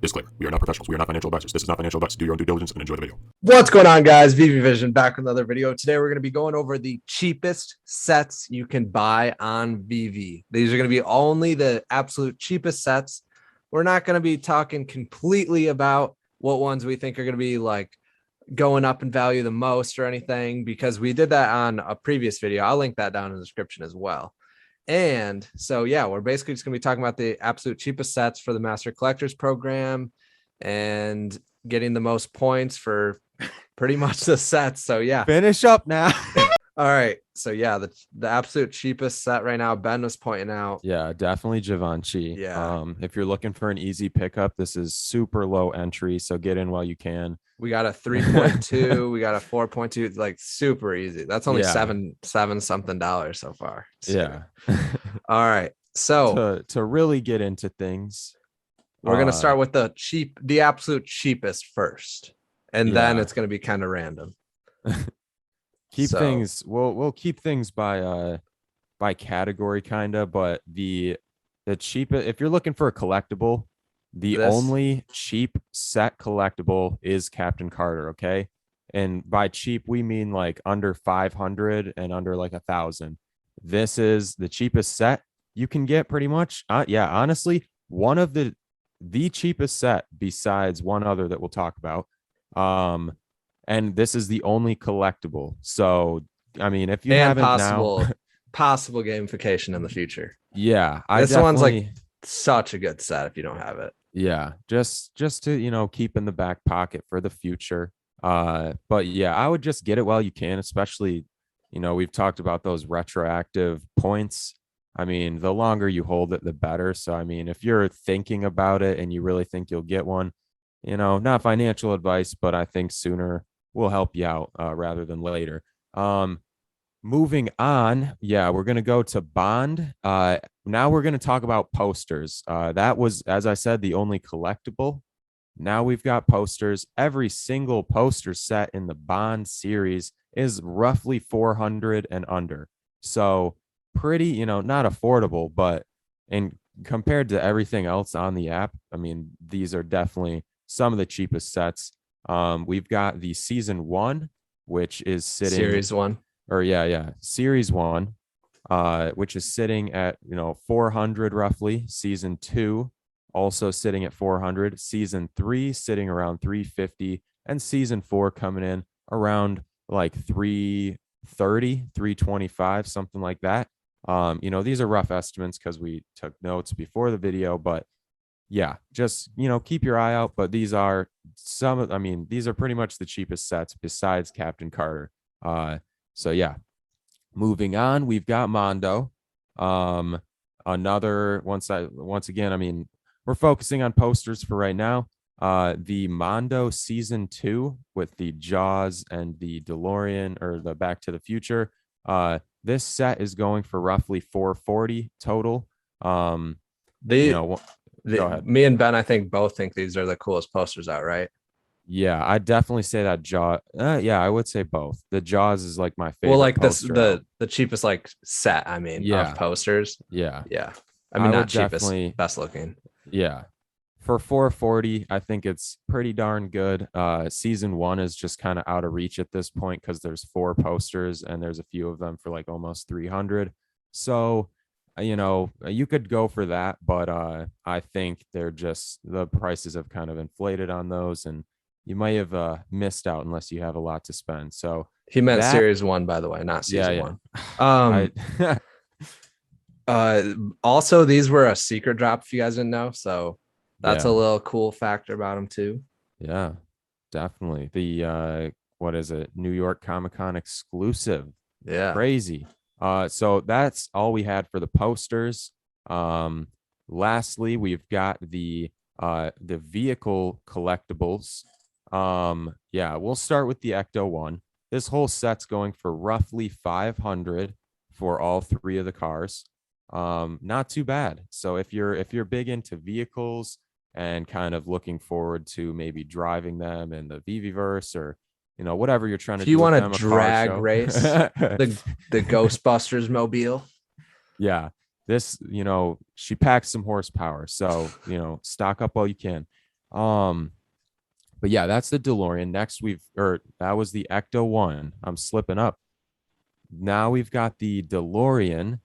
Disclaimer. We are not professionals. We are not financial advisors. This is not financial advice. Do your own due diligence and enjoy the video. What's going on, guys? Veve Vision back with another video. Today, we're going to be going over the cheapest sets you can buy on Veve. These are going to be only the absolute cheapest sets. We're not going to be talking completely about what ones we think are going to be like going up in value the most or anything, because we did that on a previous video. I'll link that down in the description as well. And so, yeah, we're basically just going to be talking about the absolute cheapest sets for the Master Collectors program and getting the most points for pretty much the sets. So, yeah. Finish up now. All right. So, yeah, the absolute cheapest set right now, Ben was pointing out. Yeah, definitely Givenchy. Yeah. If you're looking for an easy pickup, this is super low entry. So get in while you can. We got a 3.2. We got a 4.2. Like super easy. That's only seven something dollars so far. So, yeah. All right. So to really get into things, we're going to start with the absolute cheapest first. And then it's going to be kind of random. We'll keep things by category kind of, but the cheapest, if you're looking for a collectible, only cheap set collectible is Captain Carter. Okay. And by cheap, we mean like under 500 and under like 1,000. This is the cheapest set you can get pretty much. Yeah, honestly, one of the cheapest set besides one other that we'll talk about. And this is the only collectible. So, I mean, if you haven't possible gamification in the future. Yeah. This one's like such a good set if you don't have it. Yeah. Just to, keep in the back pocket for the future. But yeah, I would just get it while you can, especially, we've talked about those retroactive points. I mean, the longer you hold it, the better. So, I mean, if you're thinking about it and you really think you'll get one, not financial advice, but I think sooner will help you out rather than later. Moving on. Yeah, we're going to go to Bond. Now we're going to talk about posters. That was, as I said, the only collectible. Now we've got posters. Every single poster set in the Bond series is roughly 400 and under. So pretty, not affordable, but compared to everything else on the app, I mean, these are definitely some of the cheapest sets. We've got the season 1, which is sitting series 1. Series 1, which is sitting at 400 roughly. Season 2 also sitting at 400. Season 3 sitting around 350, and season 4 coming in around like 330, 325, something like that. These are rough estimates because we took notes before the video, but yeah, just keep your eye out. But these are these are pretty much the cheapest sets besides Captain Carter. So yeah, moving on, we've got Mondo. Once again, I mean, we're focusing on posters for right now. The Mondo season 2 with the Jaws and the DeLorean or the Back to the Future. This set is going for roughly 440 total. Go ahead. Me and Ben, I think both think these are the coolest posters out, right? Yeah, I definitely say that Jaws. Yeah, I would say both. The Jaws is like my favorite. Well, like the cheapest like set. I mean, of posters. Yeah. I mean, not cheapest, best looking. Yeah, for 440, I think it's pretty darn good. Season 1 is just kind of out of reach at this point because there's 4 posters and there's a few of them for like almost 300. So, you could go for that, but I think the prices have kind of inflated on those, and you might have missed out unless you have a lot to spend. So he meant series 1, by the way, not season 1. Also, these were a secret drop if you guys didn't know. So that's a little cool factor about them too. Yeah, definitely. The what is it? New York Comic-Con exclusive. Yeah. Crazy. So that's all we had for the posters. Lastly, we've got the vehicle collectibles. We'll start with the Ecto one. This whole set's going for roughly 500 for all 3 of the cars. Not too bad. So if you're big into vehicles and kind of looking forward to maybe driving them in the Veveverse or whatever you're trying to do. If you want to drag race the Ghostbusters mobile. Yeah. This, she packs some horsepower. So, stock up while you can. But yeah, that's the DeLorean. Next, that was the Ecto 1. I'm slipping up. Now we've got the DeLorean,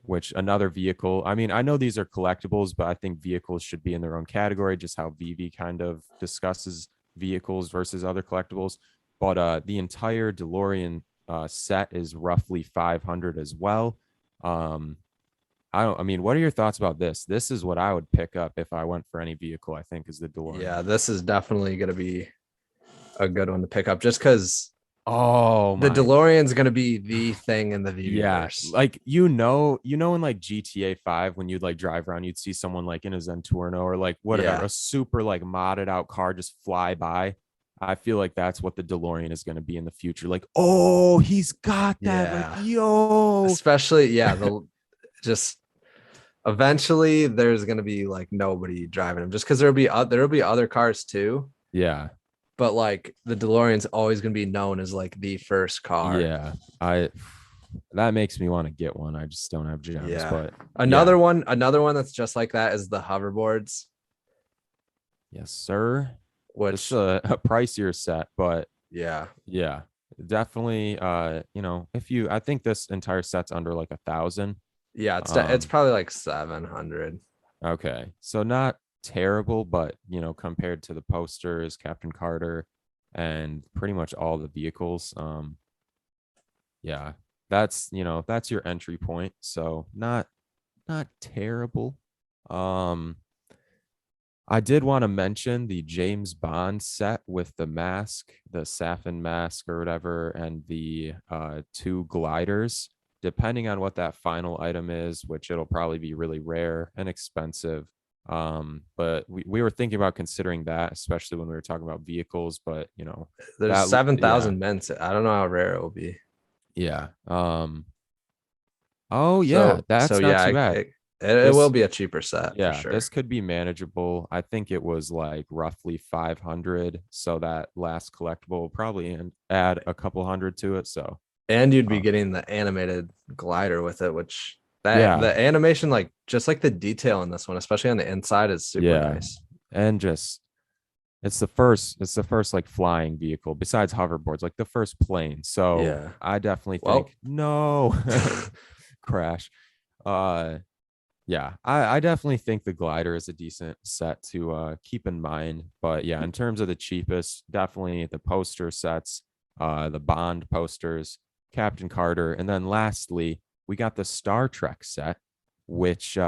which another vehicle. I mean, I know these are collectibles, but I think vehicles should be in their own category, just how Vivi kind of discusses vehicles versus other collectibles. But the entire DeLorean set is roughly 500 as well. I mean, what are your thoughts about this? This is what I would pick up if I went for any vehicle, I think, is the DeLorean. Yeah, this is definitely going to be a good one to pick up just because Oh the my. DeLorean's going to be the thing in the Yeah, Viviverse. like in like GTA 5 when you'd like drive around, you'd see someone like in a Zentorno or like whatever, Yeah. a super like modded out car just fly by. I feel like that's what the DeLorean is going to be in the future. Like, oh, he's got that. Yeah. Like, yo. Especially, yeah, the just eventually there's going to be like nobody driving them just because there'll be other cars too. Yeah. But like the DeLorean's always going to be known as like the first car. Yeah. That makes me want to get one. I just don't have gems. Yeah. But Another one that's just like that is the hoverboards. Yes, sir. Which It's a pricier set, but yeah, definitely. I think this entire set's under like 1,000. yeah, it's probably like 700. Okay, so not terrible, but compared to the posters, Captain Carter, and pretty much all the vehicles, yeah, that's your entry point. So not terrible. I did want to mention the James Bond set with the mask, the Safin mask or whatever, and the 2 gliders. Depending on what that final item is, which it'll probably be really rare and expensive. But we were thinking about considering that, especially when we were talking about vehicles. But there's 7,000 mints. I don't know how rare it will be. Yeah. Oh yeah, that's not too bad. It will be a cheaper set. Yeah, for sure. This could be manageable. I think it was like roughly 500. So that last collectible will probably add a couple hundred to it. So and you'd be getting the animated glider with it, which the animation, like just like the detail in this one, especially on the inside, is super nice. And just it's the first like flying vehicle besides hoverboards, like the first plane. So yeah, I definitely think no crash. Yeah, I definitely think the glider is a decent set to keep in mind. But yeah, in terms of the cheapest, definitely the poster sets, the Bond posters, Captain Carter, and then lastly, we got the Star Trek set, which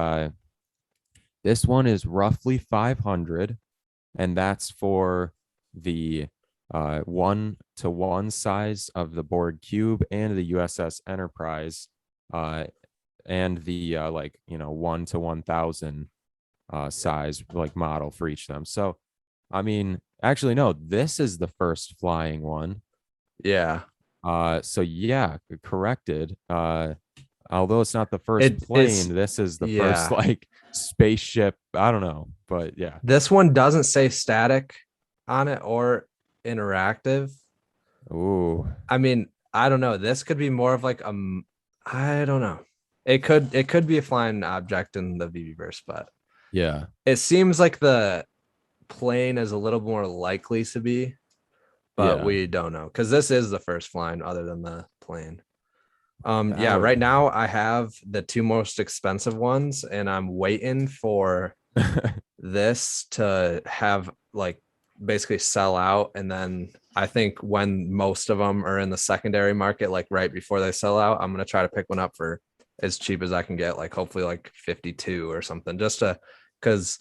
this one is roughly 500, and that's for the 1-to-1 size of the Borg cube and the USS Enterprise. And the 1-to-1,000 size like model for each of them. So, I mean, actually, no, this is the first flying one. Yeah. So yeah, corrected. Although it's not the first plane, this is the first like spaceship. I don't know, but yeah. This one doesn't say static on it or interactive. Ooh. I mean, I don't know. This could be more of like I don't know. It could be a flying object in the Viviverse, but yeah, it seems like the plane is a little more likely to be, but we don't know because this is the first flying other than the plane. Right now I have the 2 most expensive ones, and I'm waiting for this to have like basically sell out, and then I think when most of them are in the secondary market, like right before they sell out, I'm gonna try to pick one up for as cheap as I can get, like hopefully like 52 or something, just to because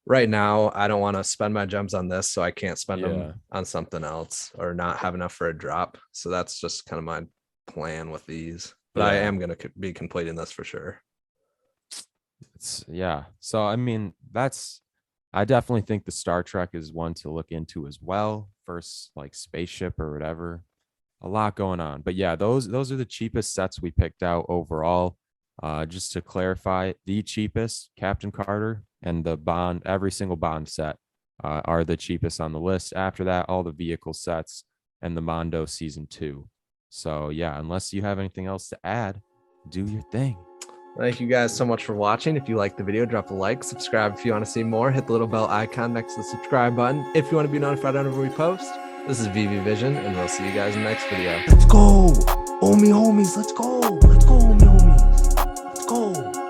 right now I don't want to spend my gems on this, so I can't spend them on something else or not have enough for a drop. So that's just kind of my plan with these, but I am going to be completing this for sure. So I mean, I definitely think the Star Trek is one to look into as well. First like spaceship or whatever. A lot going on, but yeah, those are the cheapest sets we picked out overall. Just to clarify, the cheapest Captain Carter and the Bond, every single Bond set are the cheapest on the list. After that, all the vehicle sets and the Mondo season 2. So yeah, unless you have anything else to add, do your thing. Thank you guys so much for watching. If you liked the video, drop a like, subscribe if you want to see more, hit the little bell icon next to the subscribe button if you want to be notified whenever we post. This is Veve Vision, and we'll see you guys in the next video. Let's go. Homie homies, let's go. Let's go, homie homies. Let's go.